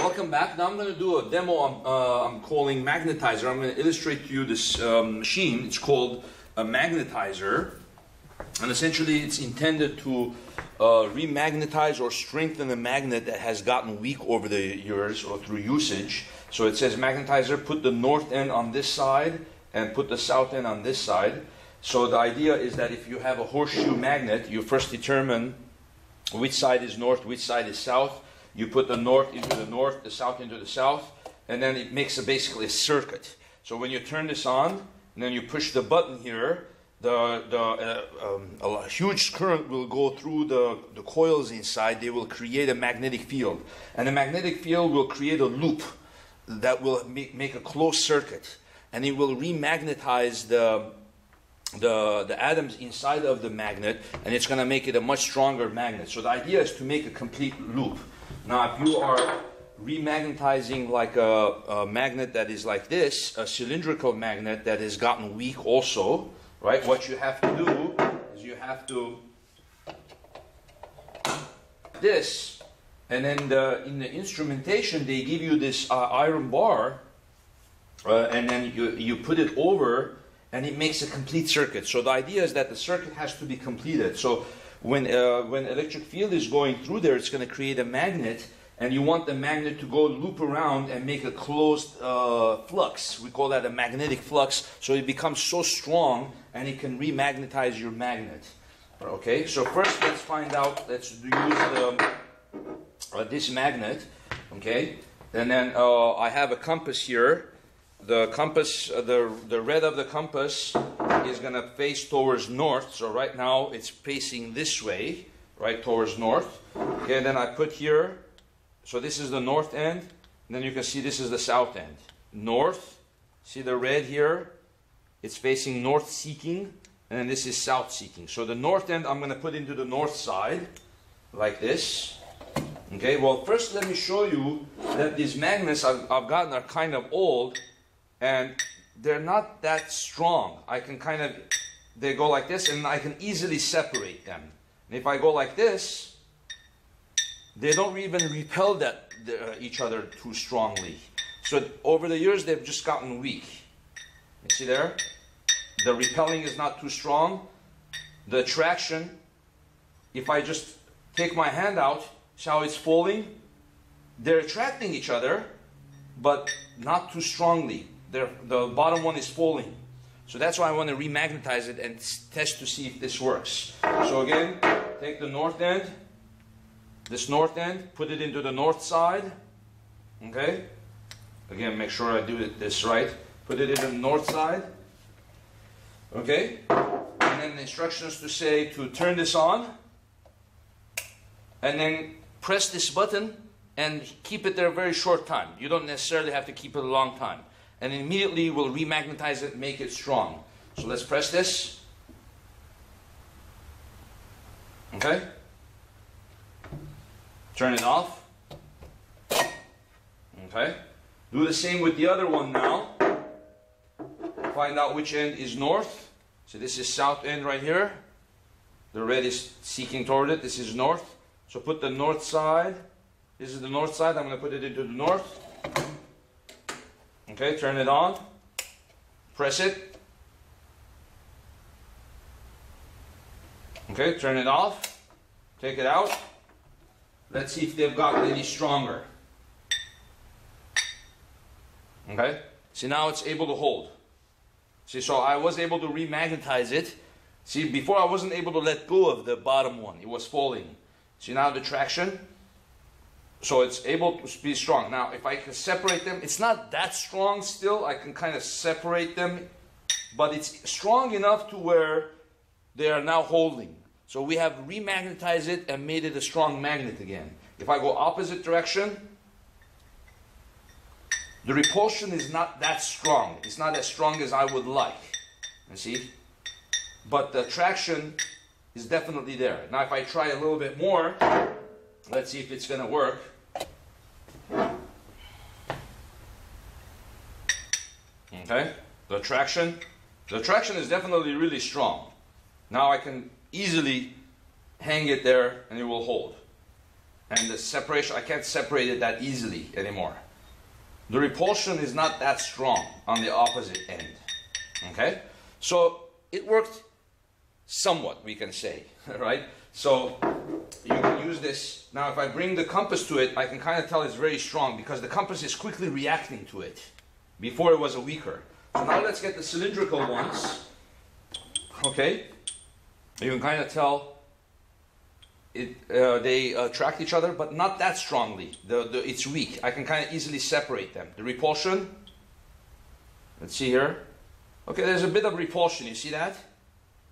Welcome back. Now I'm going to do a demo I'm calling Magnetizer. I'm going to illustrate to you this machine. It's called a Magnetizer. And essentially it's intended to remagnetize or strengthen a magnet that has gotten weak over the years or through usage. So it says Magnetizer, put the north end on this side and put the south end on this side. So the idea is that if you have a horseshoe magnet, you first determine which side is north, which side is south. You put the north into the north, the south into the south, and then it makes basically a circuit. So when you turn this on, and then you push the button here, a huge current will go through the coils inside. They will create a magnetic field. And the magnetic field will create a loop that will make a closed circuit. And it will remagnetize the atoms inside of the magnet, and it's going to make it a much stronger magnet. So the idea is to make a complete loop. Now, if you are remagnetizing like a magnet that is like this, a cylindrical magnet that has gotten weak also, right? What you have to do is you have to this, and then in the instrumentation they give you this iron bar, and then you put it over, and it makes a complete circuit. So the idea is that the circuit has to be completed. So when electric field is going through there, it's going to create a magnet, and you want the magnet to go loop around and make a closed flux. We call that a magnetic flux. So it becomes so strong, and it can remagnetize your magnet. Okay, so first let's find out, let's use this magnet, okay? And then I have a compass here. The compass, the red of the compass is going to face towards north. So right now it's facing this way, right, towards north. Okay, and then I put here, so this is the north end, and then you can see this is the south end. North, see the red here? It's facing north seeking, and then this is south seeking. So the north end I'm going to put into the north side, like this. Okay, well first let me show you that these magnets I've gotten are kind of old, and they're not that strong. I can they go like this, and I can easily separate them. And if I go like this, they don't even repel each other too strongly. So over the years, they've just gotten weak. You see there? The repelling is not too strong. The attraction, if I just take my hand out, see how it's falling? They're attracting each other, but not too strongly. The bottom one is falling. So that's why I want to remagnetize it and test to see if this works. So again, take the north end, this north end, put it into the north side. Okay? Again, make sure I do this right. Put it in the north side. Okay? And then the instructions to say to turn this on. And then press this button and keep it there a very short time. You don't necessarily have to keep it a long time. And immediately we'll remagnetize it and make it strong. So let's press this. Okay? Turn it off. Okay? Do the same with the other one now. Find out which end is north. So this is south end right here. The red is seeking toward it. This is north. So put the north side. This is the north side. I'm going to put it into the north. Okay, turn it on, press it. Okay, turn it off, take it out. Let's see if they've gotten any stronger. Okay, see now it's able to hold. See, so I was able to remagnetize it. See, before I wasn't able to let go of the bottom one, it was falling. See now the traction? So it's able to be strong. Now, if I can separate them, it's not that strong still. I can kind of separate them, but it's strong enough to where they are now holding. So we have remagnetized it and made it a strong magnet again. If I go opposite direction, the repulsion is not that strong. It's not as strong as I would like. You see? But the attraction is definitely there. Now, if I try a little bit more, let's see if it's going to work. Okay, the attraction is definitely really strong. Now I can easily hang it there and it will hold. And the separation, I can't separate it that easily anymore. The repulsion is not that strong on the opposite end. Okay? So it worked somewhat, we can say, right? So you can use this. Now if I bring the compass to it, I can kind of tell it's very strong because the compass is quickly reacting to it. Before it was weaker. So now let's get the cylindrical ones. Okay? You can kind of tell they attract each other, but not that strongly. It's weak. I can kind of easily separate them. The repulsion, let's see here. Okay, there's a bit of repulsion. You see that?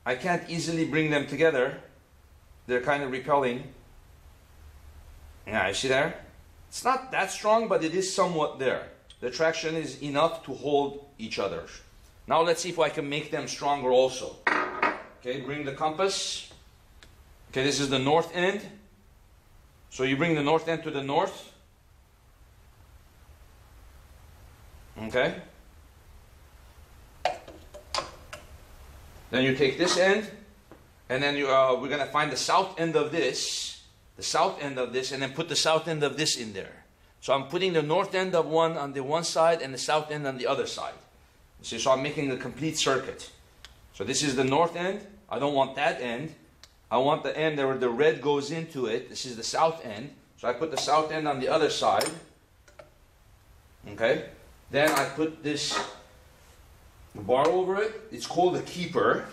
I can't easily bring them together. They're kind of repelling. Yeah, you see there? It's not that strong, but it is somewhat there. The traction is enough to hold each other. Now let's see if I can make them stronger also. Okay, bring the compass. Okay, this is the north end. So you bring the north end to the north. Okay. Then you take this end, and then we're going to find the south end of this, and then put the south end of this in there. So I'm putting the north end of one on the one side and the south end on the other side. You see, so I'm making the complete circuit. So this is the north end. I don't want that end. I want the end where the red goes into it. This is the south end. So I put the south end on the other side. Okay. Then I put this bar over it. It's called a keeper.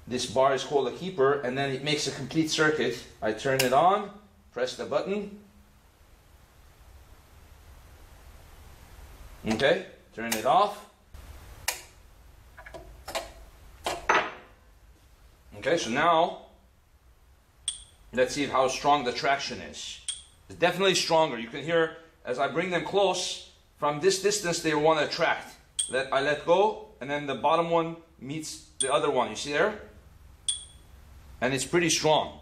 This bar is called a keeper, and then it makes a complete circuit. I turn it on, press the button. Okay, turn it off. Okay, so now let's see how strong the traction is. It's definitely stronger. You can hear as I bring them close, from this distance they want to attract. I let go, and then the bottom one meets the other one. You see there? And it's pretty strong.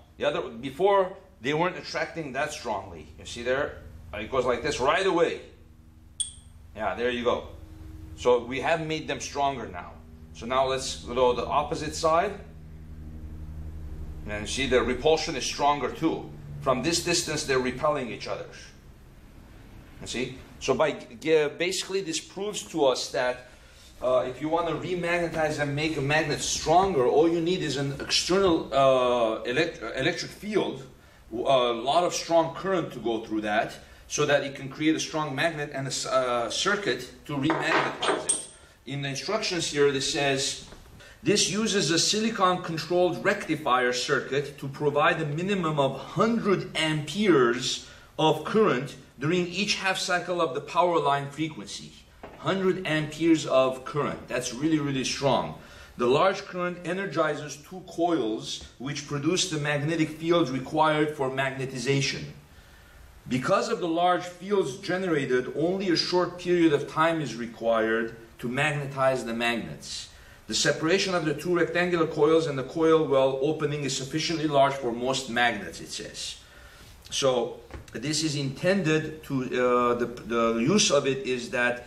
Before they weren't attracting that strongly. You see there? It goes like this right away. Yeah, there you go. So we have made them stronger now. So now let's go to the opposite side. And see the repulsion is stronger too. From this distance they're repelling each other. You see? So basically this proves to us that if you want to remagnetize and make a magnet stronger, all you need is an external electric field, a lot of strong current to go through that, so that it can create a strong magnet and a circuit to remagnetize it. In the instructions here, it says, this uses a silicon-controlled rectifier circuit to provide a minimum of 100 amperes of current during each half cycle of the power line frequency. 100 amperes of current. That's really, really strong. The large current energizes two coils which produce the magnetic fields required for magnetization. Because of the large fields generated, only a short period of time is required to magnetize the magnets. The separation of the two rectangular coils and the coil well opening is sufficiently large for most magnets, it says. So this is intended to, the use of it is that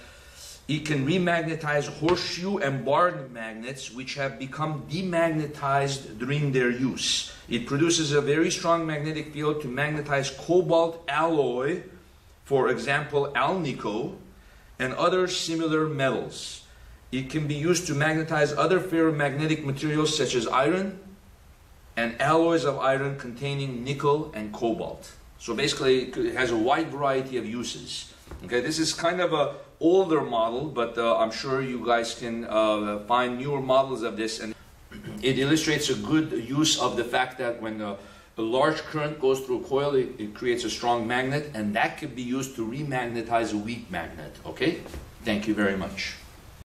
it can remagnetize horseshoe and bar magnets which have become demagnetized during their use. It produces a very strong magnetic field to magnetize cobalt alloy, for example alnico, and other similar metals. It can be used to magnetize other ferromagnetic materials such as iron and alloys of iron containing nickel and cobalt. So basically it has a wide variety of uses. Okay, this is kind of a older model, but I'm sure you guys can find newer models of this, and it illustrates a good use of the fact that when a large current goes through a coil, it creates a strong magnet, and that can be used to remagnetize a weak magnet. Okay, thank you very much.